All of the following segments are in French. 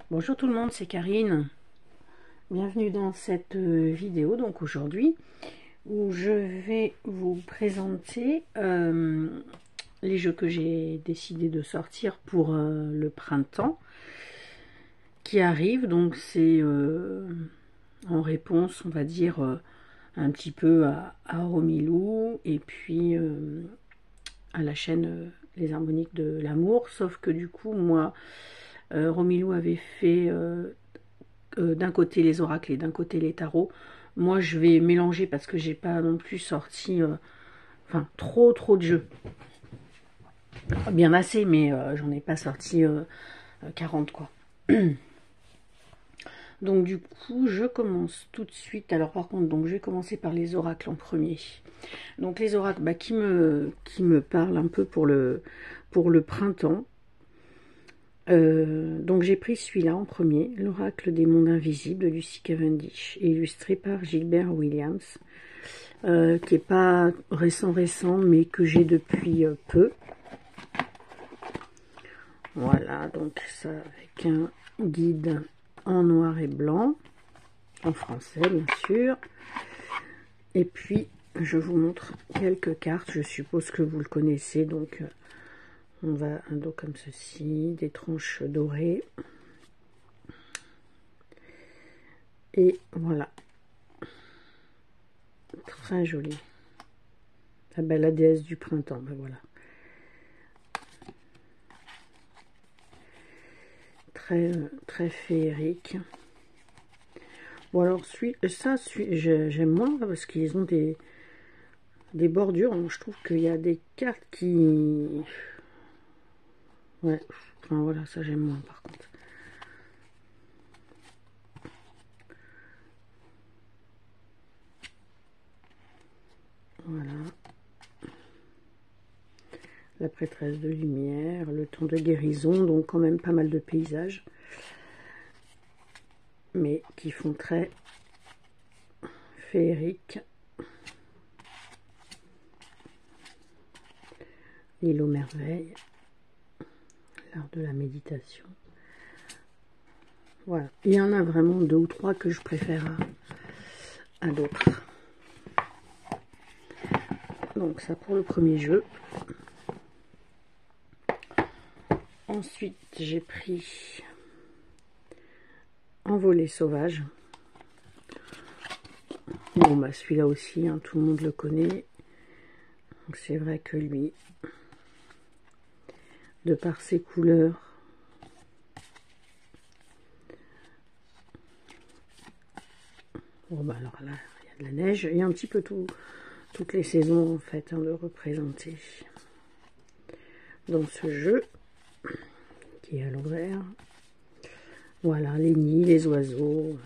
Bonjour tout le monde, c'est Karine. Bienvenue dans cette vidéo, donc aujourd'hui, où je vais vous présenter les jeux que j'ai décidé de sortir pour le printemps qui arrive. Donc c'est en réponse, on va dire, un petit peu à Romilou et puis à la chaîne Les Harmoniques de l'amour. Sauf que du coup, moi, Romilou avait fait d'un côté les oracles et d'un côté les tarots. Moi, je vais mélanger parce que j'ai pas non plus sorti enfin trop de jeux. Bien assez, mais j'en ai pas sorti 40 quoi. Donc du coup, je commence tout de suite. Alors par contre, donc je vais commencer par les oracles en premier. Donc les oracles qui me parlent un peu pour le printemps. Donc j'ai pris celui-là en premier, l'oracle des mondes invisibles de Lucy Cavendish, illustré par Gilbert Williams, qui est pas récent, mais que j'ai depuis peu. Voilà, donc ça avec un guide en noir et blanc, en français bien sûr. Et puis je vous montre quelques cartes, je suppose que vous le connaissez, donc on va un dos comme ceci, des tranches dorées. Et voilà. Très jolie. Ah ben, la déesse du printemps, ben voilà. Très féerique. Bon alors, j'aime moins parce qu'ils ont des bordures. Donc, je trouve qu'il y a des cartes qui... Ouais, enfin voilà, ça j'aime moins par contre. Voilà. La prêtresse de lumière, le temps de guérison, donc quand même pas mal de paysages. Mais qui font très féerique. L'île aux merveilles, l'art de la méditation. Voilà, il y en a vraiment 2 ou 3 que je préfère à d'autres. Donc ça pour le premier jeu. Ensuite j'ai pris Envolée sauvage. Bon bah celui-là aussi, hein, tout le monde le connaît. Donc c'est vrai que lui, de par ses couleurs, bon bah alors là il y a de la neige, il y a un petit peu toutes les saisons en fait de représenter dans ce jeu qui est à l'envers. Voilà, les nids, les oiseaux.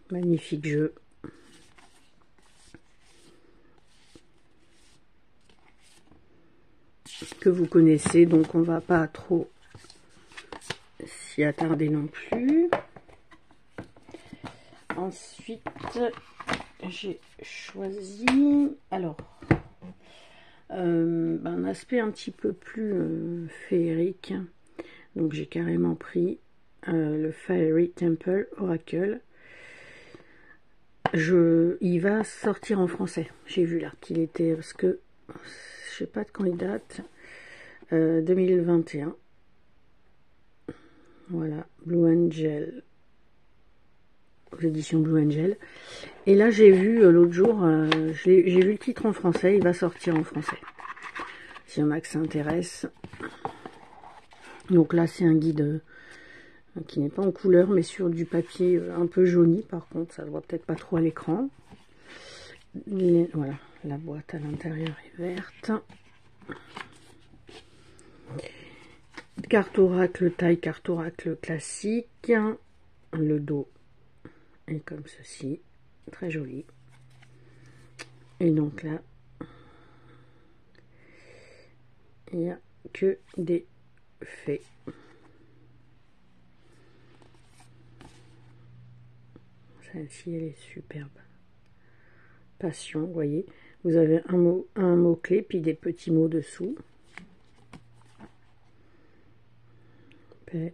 Magnifique jeu. Que vous connaissez, donc on va pas trop s'y attarder non plus. Ensuite, j'ai choisi alors un aspect un petit peu plus féerique. Donc j'ai carrément pris le Fairy Temple Oracle. Il va sortir en français. J'ai vu là qu'il était, parce que je sais pas de quand il date. 2021. Voilà, Blue Angel, aux éditions Blue Angel. Et là j'ai vu l'autre jour, j'ai vu le titre en français, il va sortir en français. S'il y en a que ça intéresse. Donc là c'est un guide qui n'est pas en couleur, mais sur du papier un peu jauni. Par contre, ça ne voit peut-être pas trop à l'écran. Voilà, la boîte à l'intérieur est verte. Carte oracle taille, carte oracle classique. Le dos est comme ceci, très joli. Et donc là, il n'y a que des fées. Celle-ci, elle est superbe. passion, vous voyez. Vous avez un mot-clé, puis des petits mots dessous. Paix.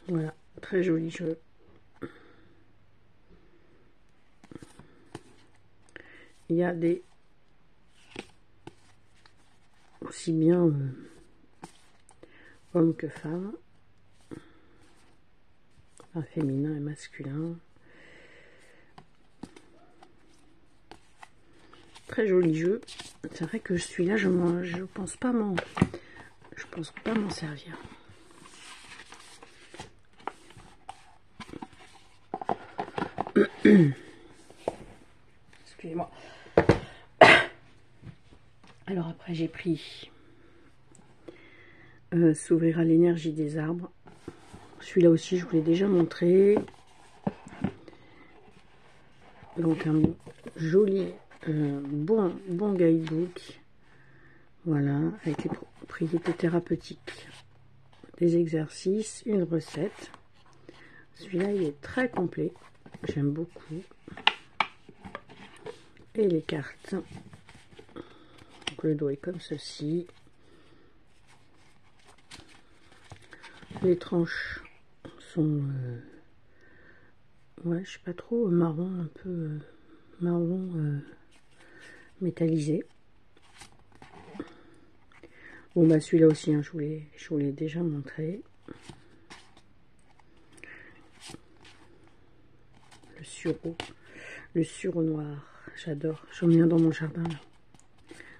Voilà, très joli jeu. Il y a des aussi bien hommes que femmes, enfin, féminin et masculin. Très joli jeu. C'est vrai que celui-là, je pense pas m'en servir. Excusez-moi. Alors après j'ai pris s'ouvrir à l'énergie des arbres. Celui-là aussi je vous l'ai déjà montré. Donc un joli bon guidebook. Voilà, avec les propriétés thérapeutiques, des exercices, une recette. Celui-là il est très complet. J'aime beaucoup. Et les cartes. Donc le dos est comme ceci. Les tranches sont ouais, je sais pas trop, marron, un peu marron métallisé. Bon bah celui-là aussi, hein, je vous l'ai déjà montré. Le sureau noir, j'adore. J'en ai un dans mon jardin là.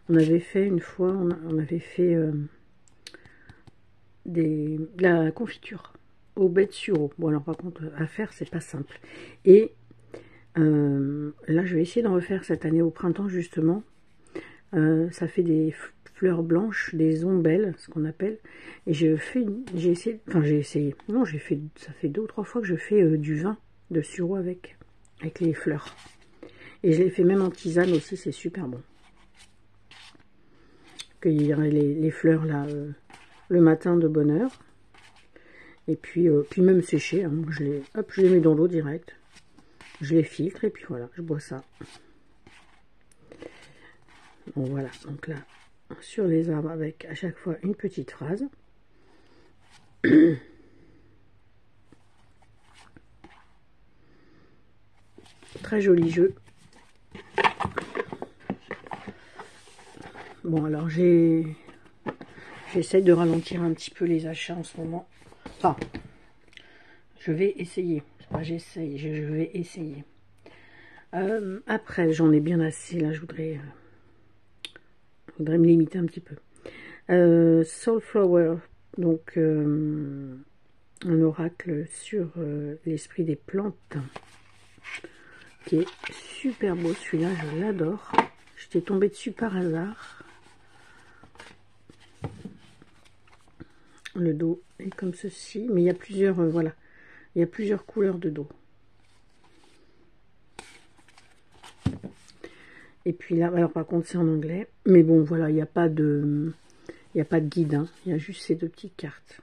On avait fait une fois, on avait fait de la confiture au baies de sureau. Bon alors par contre à faire c'est pas simple. Et là je vais essayer d'en refaire cette année au printemps justement. Ça fait des fleurs blanches, des ombelles, ce qu'on appelle. Et j'ai essayé. Non, ça fait 2 ou 3 fois que je fais du vin de sureau avec les fleurs. Et je l'ai fait même en tisane aussi, c'est super bon. Cueillir les fleurs là le matin de bonne heure. Et puis même sécher, hein. Je les mets dans l'eau direct. Je les filtre et puis voilà, je bois ça. Bon voilà, donc là, sur les arbres avec à chaque fois une petite phrase. Très joli jeu. Bon alors j'essaie de ralentir un petit peu les achats en ce moment. Enfin, je vais essayer. C'est pas j'essaye, je vais essayer. Après, j'en ai bien assez. Là, je voudrais me limiter un petit peu. Soulflower, donc un oracle sur l'esprit des plantes, qui est super beau. Celui-là, je l'adore. J'étais tombée dessus par hasard. Le dos est comme ceci, mais il y a plusieurs, voilà, il y a plusieurs couleurs de dos. Et puis là, alors par contre c'est en anglais, mais bon voilà, il n'y a pas de guide, hein. Il y a juste ces 2 petites cartes.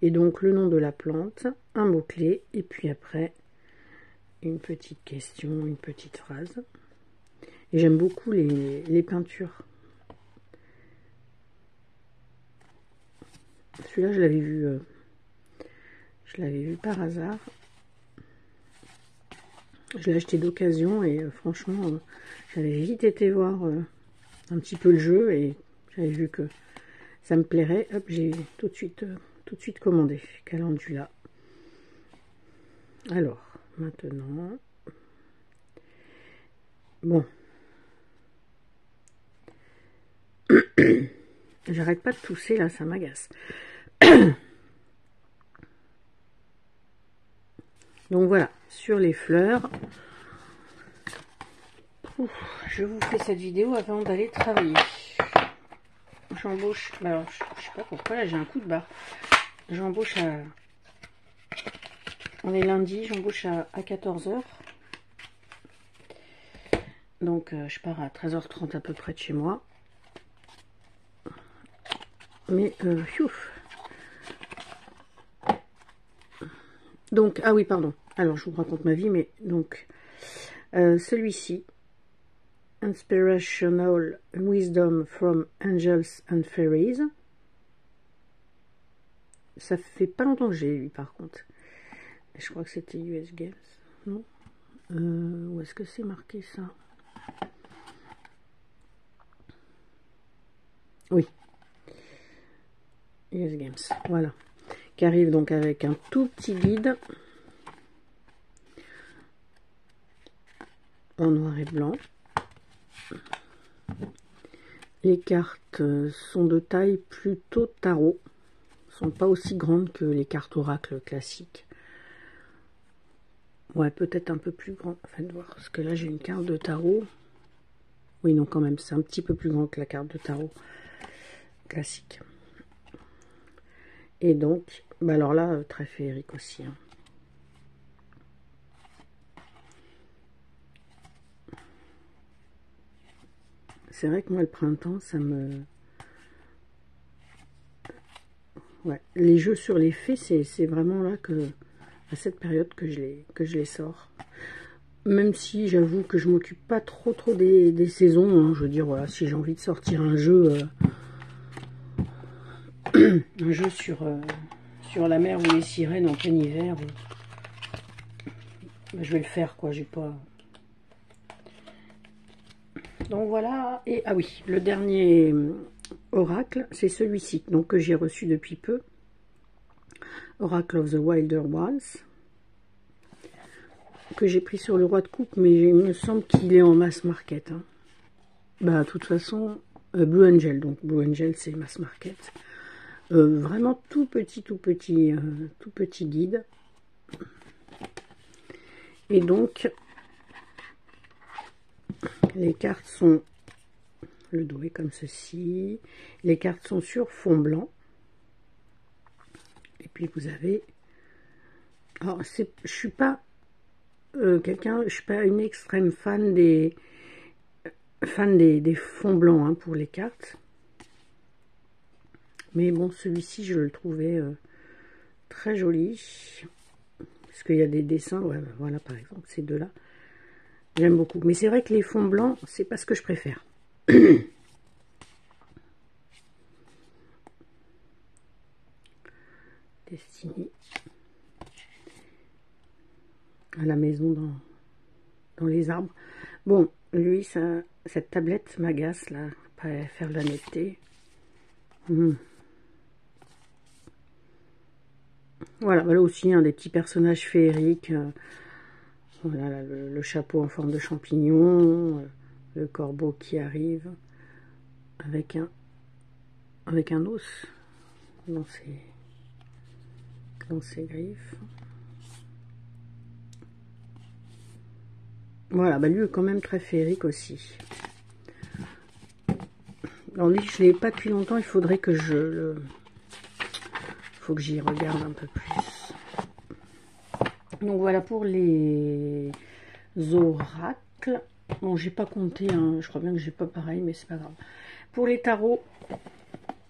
Et donc le nom de la plante, un mot-clé, et puis après une petite question, une petite phrase. Et j'aime beaucoup les peintures. Celui-là, je l'avais vu par hasard. Je l'ai acheté d'occasion et franchement, j'avais vite été voir un petit peu le jeu et j'avais vu que ça me plairait. Hop, j'ai tout de suite commandé. Calendula. Alors, maintenant, bon. J'arrête pas de tousser là, ça m'agace. Donc voilà, sur les fleurs. Je vous fais cette vidéo avant d'aller travailler. J'embauche, alors je sais pas pourquoi là j'ai un coup de barre. J'embauche à... On est lundi, j'embauche à 14 h. Donc je pars à 13h30 à peu près de chez moi. Mais fiouf. Donc, ah oui, pardon. Alors, je vous raconte ma vie, mais donc, celui-ci, Inspirational Wisdom from Angels and Fairies. Ça fait pas longtemps que j'ai lu, par contre. Je crois que c'était US Games, non? Où est-ce que c'est marqué, ça? Oui. US Games, voilà. Qui arrive donc avec un tout petit guide. En noir et blanc. Les cartes sont de taille plutôt tarot. Sont pas aussi grandes que les cartes oracle classiques. Ouais, peut-être un peu plus grand. Enfin, de voir. Parce que là, j'ai une carte de tarot. Oui, non, quand même, c'est un petit peu plus grand que la carte de tarot classique. Et donc, bah alors là, très féerique aussi. Hein. C'est vrai que moi, le printemps, ça me... Ouais, les jeux sur les fées, c'est vraiment là que... à cette période que je les sors. Même si j'avoue que je m'occupe pas trop des saisons. Hein. Je veux dire, voilà, si j'ai envie de sortir un jeu... un jeu sur la mer ou les sirènes en plein hiver, ben, je vais le faire, quoi. J'ai pas... Donc voilà, et ah oui, le dernier oracle, c'est celui-ci, donc que j'ai reçu depuis peu. Oracle of the Wilder Ones, que j'ai pris sur le roi de coupe, mais il me semble qu'il est en mass market. Hein. Bah, de toute façon, Blue Angel, donc Blue Angel c'est mass market. Vraiment tout petit guide. Et donc, les cartes sont, le dos est comme ceci, les cartes sont sur fond blanc. Et puis vous avez, alors je suis pas je suis pas une extrême fan des fonds blancs hein, pour les cartes. Mais bon, celui-ci, je le trouvais très joli. Parce qu'il y a des dessins, ouais, voilà par exemple, ces deux-là. J'aime beaucoup. Mais c'est vrai que les fonds blancs, c'est pas ce que je préfère. Destiné à la maison dans les arbres. Bon, lui, cette tablette m'agace, là, pas faire de la netteté. Voilà, là aussi, des petits personnages féeriques. Voilà, là, le chapeau en forme de champignon, le corbeau qui arrive avec un os dans ses griffes. Voilà, bah lui est quand même très féerique aussi. Alors lui, je ne l'ai pas depuis longtemps, il faudrait que faut que j'y regarde un peu plus. Donc voilà pour les oracles. Bon, j'ai pas compté, hein. Je crois bien que j'ai pas pareil, mais c'est pas grave. Pour les tarots,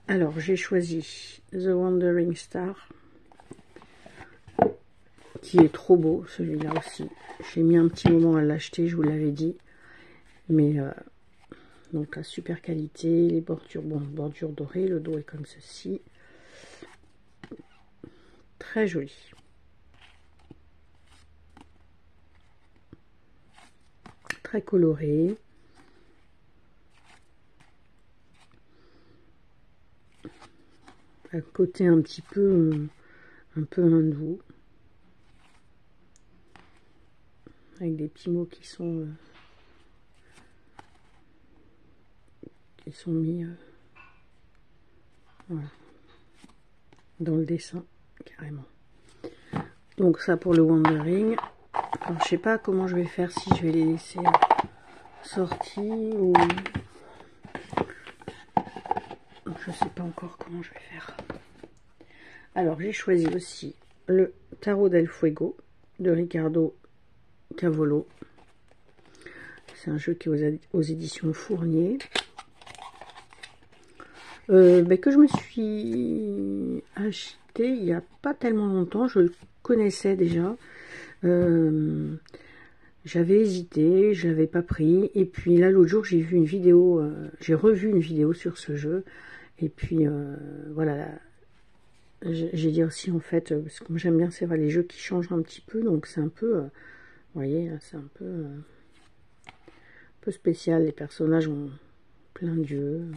alors j'ai choisi The Wandering Star, qui est trop beau, celui-là aussi. J'ai mis un petit moment à l'acheter, je vous l'avais dit. Mais, donc la super qualité, les bordures, bon, bordure dorée, le dos est comme ceci. Très joli. Très coloré. Un côté un petit peu hindou. Avec des petits mots qui sont mis voilà, dans le dessin carrément. Donc ça pour le Wandering. Alors, je sais pas comment je vais faire, si je vais les laisser sortis ou je sais pas encore comment je vais faire. Alors j'ai choisi aussi le Tarot del Fuego de Ricardo Cavolo. c'est un jeu qui est aux éditions Fournier. Que je me suis acheté il n'y a pas tellement longtemps. Je le connaissais déjà. J'avais hésité, je l'avais pas pris. Et puis là, l'autre jour, j'ai vu une vidéo, j'ai revu une vidéo sur ce jeu. Et puis, voilà. J'ai dit aussi, en fait, parce que moi j'aime bien, c'est vrai, les jeux qui changent un petit peu. Donc c'est un peu, vous voyez, c'est un peu spécial. Les personnages ont plein d'yeux.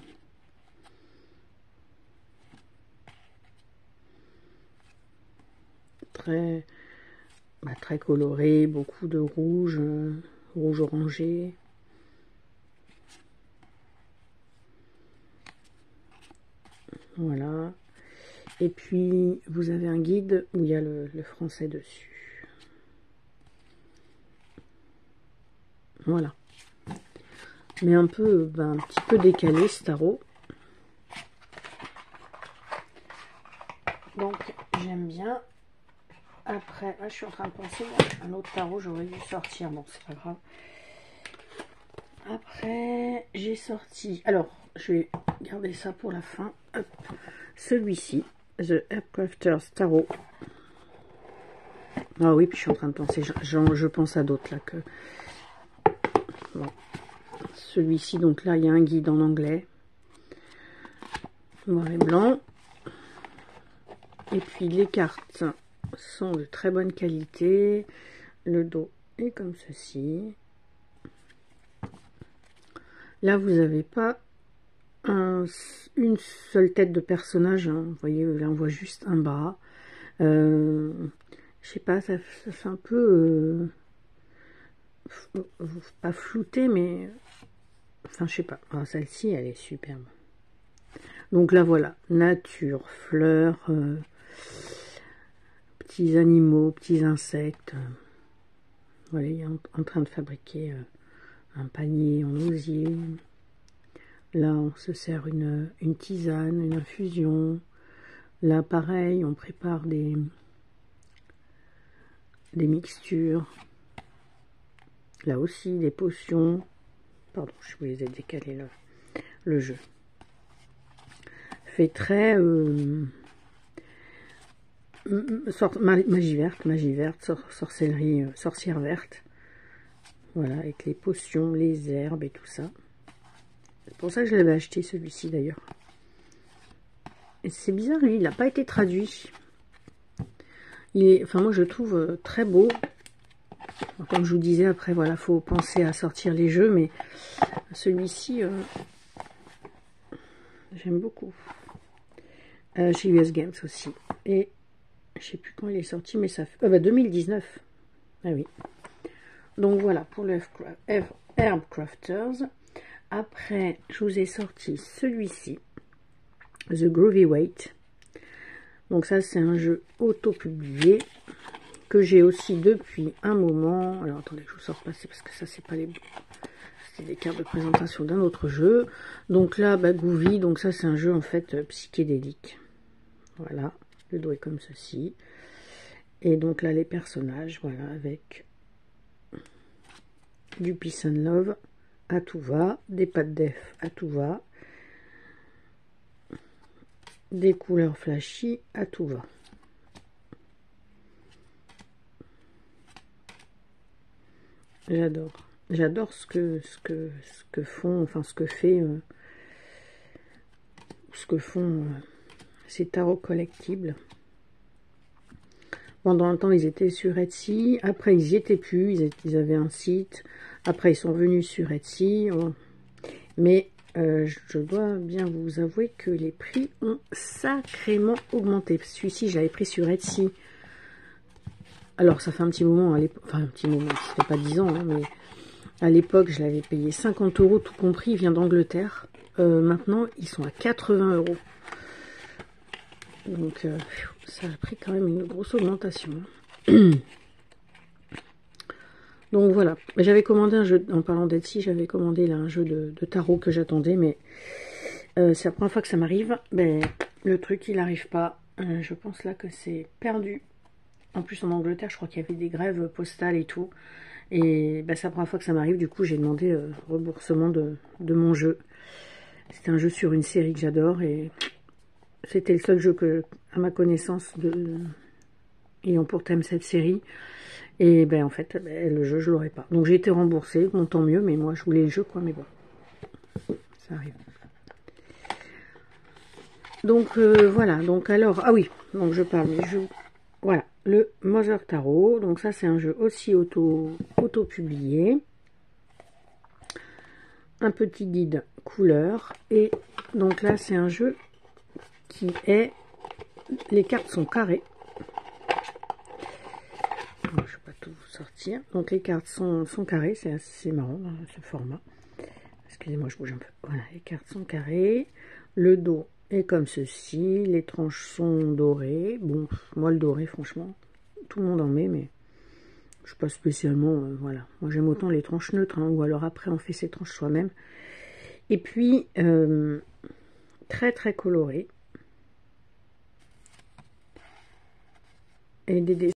Très coloré, beaucoup de rouge, rouge orangé. Voilà. Et puis, vous avez un guide où il y a le français dessus. Voilà. Mais un peu, un petit peu décalé ce tarot. Donc, j'aime bien. Après, là, je suis en train de penser, un autre tarot, j'aurais dû sortir. Bon, c'est pas grave. Après, j'ai sorti... Alors, je vais garder ça pour la fin. Celui-ci, The Herbcrafters Tarot. Ah oui, puis je suis en train de penser, je pense à d'autres là que... Bon. Celui-ci, donc là, il y a un guide en anglais. Noir et blanc. Et puis, les cartes sont de très bonne qualité. Le dos est comme ceci. Là, vous n'avez pas une seule tête de personnage. Hein. Vous voyez, là, on voit juste un bras. Je sais pas, ça fait un peu... pas flouté, mais... Enfin, je sais pas. Ah, celle-ci, elle est superbe. Donc là, voilà. Nature, fleurs, petits animaux, petits insectes. Voilà, il est en train de fabriquer un panier en osier. Là, on se sert une tisane, une infusion. Là, pareil, on prépare des mixtures. Là aussi, des potions. Pardon, je vous les ai décalé le jeu. Fait très magie verte, sorcellerie, sorcière verte. Voilà, avec les potions, les herbes et tout ça. C'est pour ça que je l'avais acheté celui-ci d'ailleurs. Et c'est bizarre, lui, il n'a pas été traduit. Enfin, moi je le trouve très beau. Comme je vous disais, après, voilà, faut penser à sortir les jeux, mais celui-ci, j'aime beaucoup. Chez US Games aussi. Et je sais plus quand il est sorti, mais ça fait 2019. Ah oui. Donc voilà pour le Herbcrafters. Après, je vous ai sorti celui-ci, The Groovy Weight. Donc ça, c'est un jeu auto-publié que j'ai aussi depuis un moment. Alors attendez, je vous sors passer parce que ça, c'est pas les... C'est des cartes de présentation d'un autre jeu. Donc là, Groovy, donc ça, c'est un jeu en fait psychédélique. Voilà, le dos est comme ceci. Et donc là, les personnages, voilà, avec du Peace and Love à tout va, des pattes def à tout va, des couleurs flashy à tout va. J'adore ce que font, enfin ce que font ces tarots collectibles. Pendant un temps, ils étaient sur Etsy. Après, ils n'y étaient plus. Ils avaient un site. Après, ils sont venus sur Etsy. Mais je dois bien vous avouer que les prix ont sacrément augmenté. Celui-ci, je l'avais pris sur Etsy. Alors, ça fait un petit moment. Enfin, un petit moment. Ça fait pas 10 ans. Hein, mais à l'époque, je l'avais payé 50 € tout compris. Il vient d'Angleterre. Maintenant, ils sont à 80 €. Donc, ça a pris quand même une grosse augmentation. Donc voilà, j'avais commandé un jeu, en parlant d'Etsy, j'avais commandé là un jeu de tarot que j'attendais, mais c'est la première fois que ça m'arrive. Mais le truc, il n'arrive pas. Je pense là que c'est perdu. En plus, en Angleterre, je crois qu'il y avait des grèves postales et tout. Et bah, c'est la première fois que ça m'arrive, du coup j'ai demandé remboursement de mon jeu. C'est un jeu sur une série que j'adore et c'était le seul jeu que, à ma connaissance, ayant pour thème cette série. Et ben en fait, le jeu je l'aurais pas. Donc j'ai été remboursée, bon tant mieux, mais moi je voulais le jeu quoi, mais bon, ça arrive. Donc voilà, donc alors, ah oui, donc je parle des jeux. Voilà, le Mother Tarot, donc ça c'est un jeu aussi auto-publié. Un petit guide couleur, et donc là c'est un jeu qui est, les cartes sont carrées. Je ne vais pas tout sortir, donc les cartes sont carrées, c'est assez marrant ce format. Excusez-moi, je bouge un peu. Voilà, les cartes sont carrées, le dos est comme ceci, les tranches sont dorées. Bon, moi le doré, franchement, tout le monde en met, mais je suis pas spécialement, voilà. Moi j'aime autant les tranches neutres, hein, ou alors après on fait ses tranches soi-même. Et puis, très très coloré. Et des dessins